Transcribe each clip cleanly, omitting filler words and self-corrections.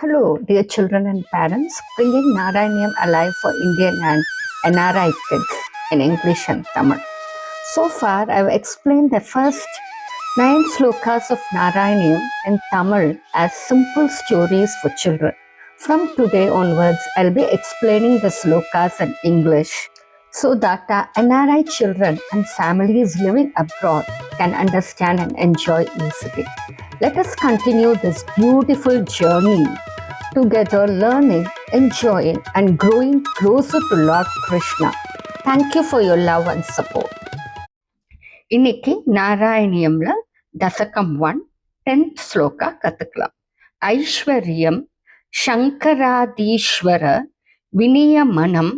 Hello, dear children and parents, bringing Narayaneeyam alive for Indian and NRI kids in English and Tamil. So far, I've explained the first 9 slokas of Narayaneeyam in Tamil as simple stories for children. From today onwards, I'll be explaining the slokas in English so that our NRI children and families living abroad can understand and enjoy easily. Let us continue this beautiful journey together, learning, enjoying, and growing closer to Lord Krishna. Thank you for your love and support. இன்னைக்கு நாராயணியம்ல தசகம் 1 10th shloka கத்துக்கலாம். ஐஸ்வர்யம் சங்கராதீஸ்வர விநியமனம்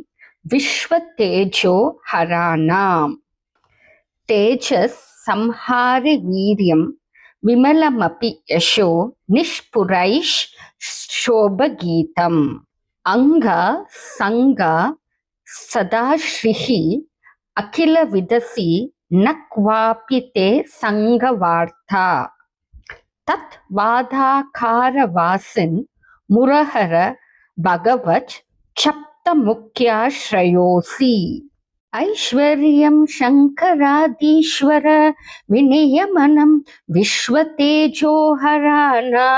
விஸ்வ தேஜோ ஹராணாம் தேஜஸ் சம்ஹாரி வீரியம் விமலமபி யசோ நிஷ்புரைஷ் शोभगीतम् अंगा संगा सदाश्रीहि अखिल विदसि न क्वापि ते संगवार्ता तत्वादाकारवासिन् मुरहर भगवत् सप्तमुख्याश्रयोऽसि ऐश्वर्यं शंकरादीश्वर विनियमनं विश्वतेजोहराना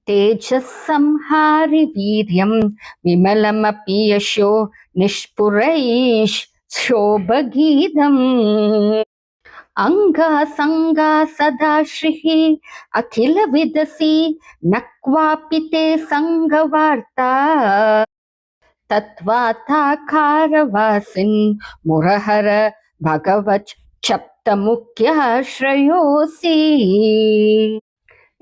तेजस्संहारि वीर्यं विमलमपि यशो निष्पुरैः शोभगीतम् अंगा संगा सदाश्रीः अखिल विदसि न क्वापि ते संगवार्ता तत्त्वादाकारवासिन् मुरहर भगवत् सप्तमुख्याश्रयोऽसि.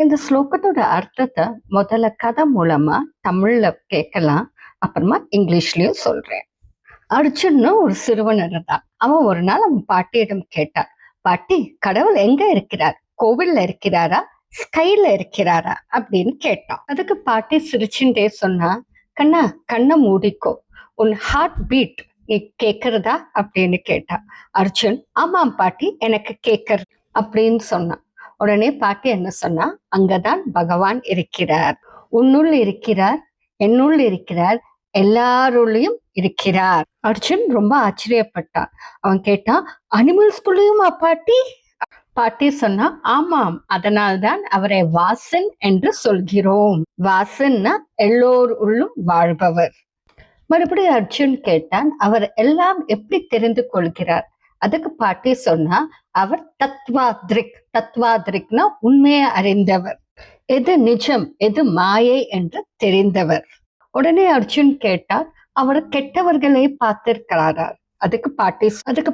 இந்த ஸ்லோகத்தோட அர்த்தத்தை முதல்ல கதை மூலமா தமிழ்ல கேட்கலாம், அப்புறமா இங்கிலீஷ்லயும் சொல்றேன். அர்ஜுன்னு ஒரு சிறுவன் இருந்தான். அவன் ஒரு நாள் அவன் பாட்டியிடம் கேட்டான், பாட்டி, கடவுள் எங்க இருக்கிறார்? கோவில்ல இருக்கிறாரா, ஸ்கைல இருக்கிறாரா அப்படின்னு கேட்டான். அதுக்கு பாட்டி சிரிச்சுட்டே சொன்னா, கண்ணா, கண்ணை மூடிக்கோ, உன் ஹார்ட் பீட் நீ கேக்குறதா அப்படின்னு கேட்டா. அர்ஜுன், ஆமாம் பாட்டி, எனக்கு கேட்கறது அப்படின்னு சொன்னான். உடனே பாட்டி என்ன சொன்னா, அங்கதான் பகவான் இருக்கிறார், உன்னுள் இருக்கிறார், என்னுள் இருக்கிறார், எல்லாருள்ளையும் இருக்கிறார். அர்ஜுன் ரொம்ப ஆச்சரியப்பட்டான். அவன் கேட்டான், அனிமல்ஸ்குள்ளேயுமா பாட்டி? பாட்டி சொன்னா, ஆமாம், அதனால்தான் அவரை வாசன் என்று சொல்கிறோம். வாசன்னா எல்லோர் உள்ளும் வாழ்பவர். மறுபடியும் அர்ஜுன் கேட்டான், அவர் எல்லாம் எப்படி தெரிந்து கொள்கிறார்? அதுக்கு பாட்டி சொன்னா, அவர் தத்வாத்ரிக். தத்வாத்ரிக்னா உண்மையை அறிந்தவர், எது நிஜம் எது மாயை என்று தெரிந்தவர். உடனே அர்ஜுன் கேட்டார், அவர் கெட்டவர்களை பார்த்திருக்கிறாரா? அதுக்கு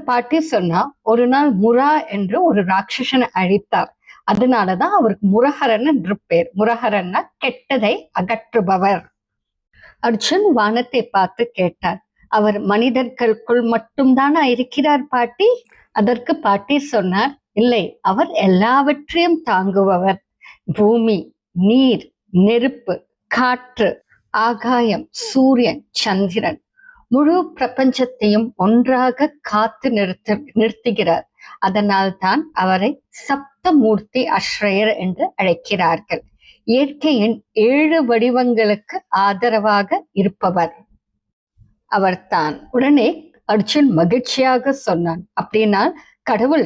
பாட்டி சொன்னா, ஒரு நாள் முரா என்று ஒரு ராட்சசனை அழித்தார், அதனாலதான் அவருக்கு முரஹரன் என்று பேர். முரஹரன்னா கெட்டதை அகற்றுபவர். அர்ஜுன் வானத்தை பார்த்து கேட்டார், அவர் மனிதர்களுக்குள் மட்டும்தானா இருக்கிறார் பாட்டி? அதற்கு பாட்டி சொன்னார், இல்லை, அவர் எல்லாவற்றையும் தாங்குபவர். பூமி, நீர், நெருப்பு, காற்று, ஆகாயம், சூரியன், சந்திரன், முழு பிரபஞ்சத்தையும் ஒன்றாக காத்து நிறுத்துகிறார். அதனால் தான் அவரை சப்தமூர்த்தி-அஷ்ரயர் என்று அழைக்கிறார்கள். இயற்கையின் 7 வடிவங்களுக்கு ஆதரவாக இருப்பவர் அவர்தான். உடனே அர்ஜுன் மகிழ்ச்சியாக சொன்னான், அப்படின்னா கடவுள்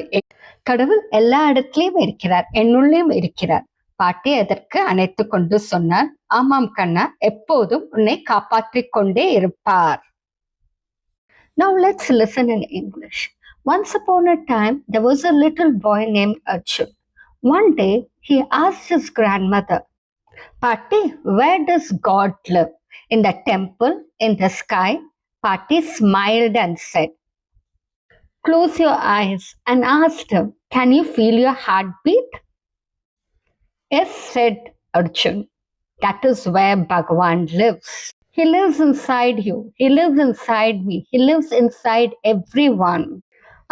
எல்லா இடத்துலயும் இருக்கிறார், என்னுள்ளேயும் இருக்கிறார். பாட்டி அதற்கு அணைத்து கொண்டு சொன்னார், ஆமாம் கண்ணா, எப்போதும் உன்னை காப்பாற்றிக் கொண்டே இருப்பார். Now let's listen in English. Once upon a time, there was a little boy named Arjun. One day, he asked his grandmother, Patti, where does God live? In the temple, in the sky? Patti smiled and said, close your eyes, and asked him, can you feel your heartbeat? Yes, said Arjun. That is where Bhagavan lives. He lives inside you. He lives inside me. He lives inside everyone.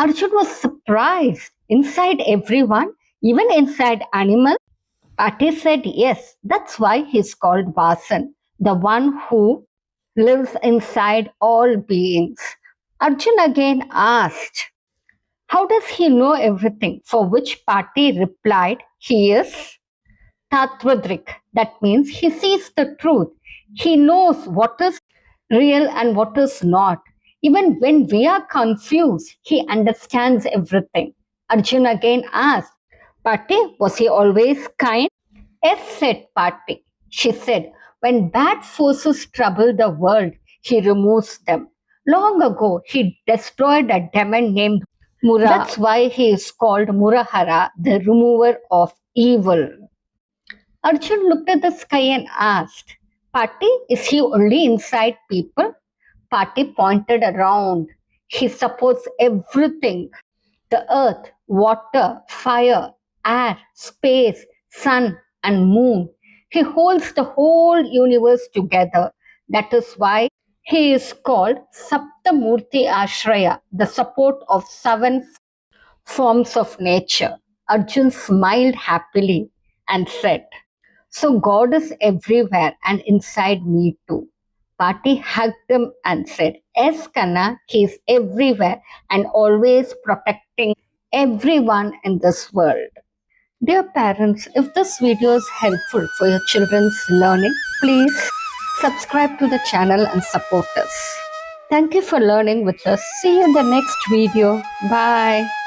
Arjun was surprised. Inside everyone? Even inside animals? Patti said, yes, that's why he's called Vasan, the one who lives inside all beings. Arjun again asked, how does he know everything? For which Patti replied, he is Tattvadrik. That means he sees the truth. He knows what is real and what is not. Even when we are confused, he understands everything. Arjun again asked, Pati, was he always kind? Yes, said Pati. She said, when bad forces trouble the world, he removes them. Long ago, he destroyed a demon named Mura. That's why he is called Murahara, the remover of evil. Arjun looked at the sky and asked, Pati, is he only inside people? Pati pointed around. He supports everything: the earth, water, fire, air, space, sun, and moon. He holds the whole universe together. That is why he is called Sapta-muti-ashraya, the support of seven forms of nature. Arjun smiled happily and said, so God is everywhere and inside me too. Pati hugged him and said, yes, Kanna, he is everywhere and always protecting everyone in this world. Dear parents, if this video is helpful for your children's learning, please subscribe to the channel and support us. Thank you for learning with us. See you in the next video. Bye.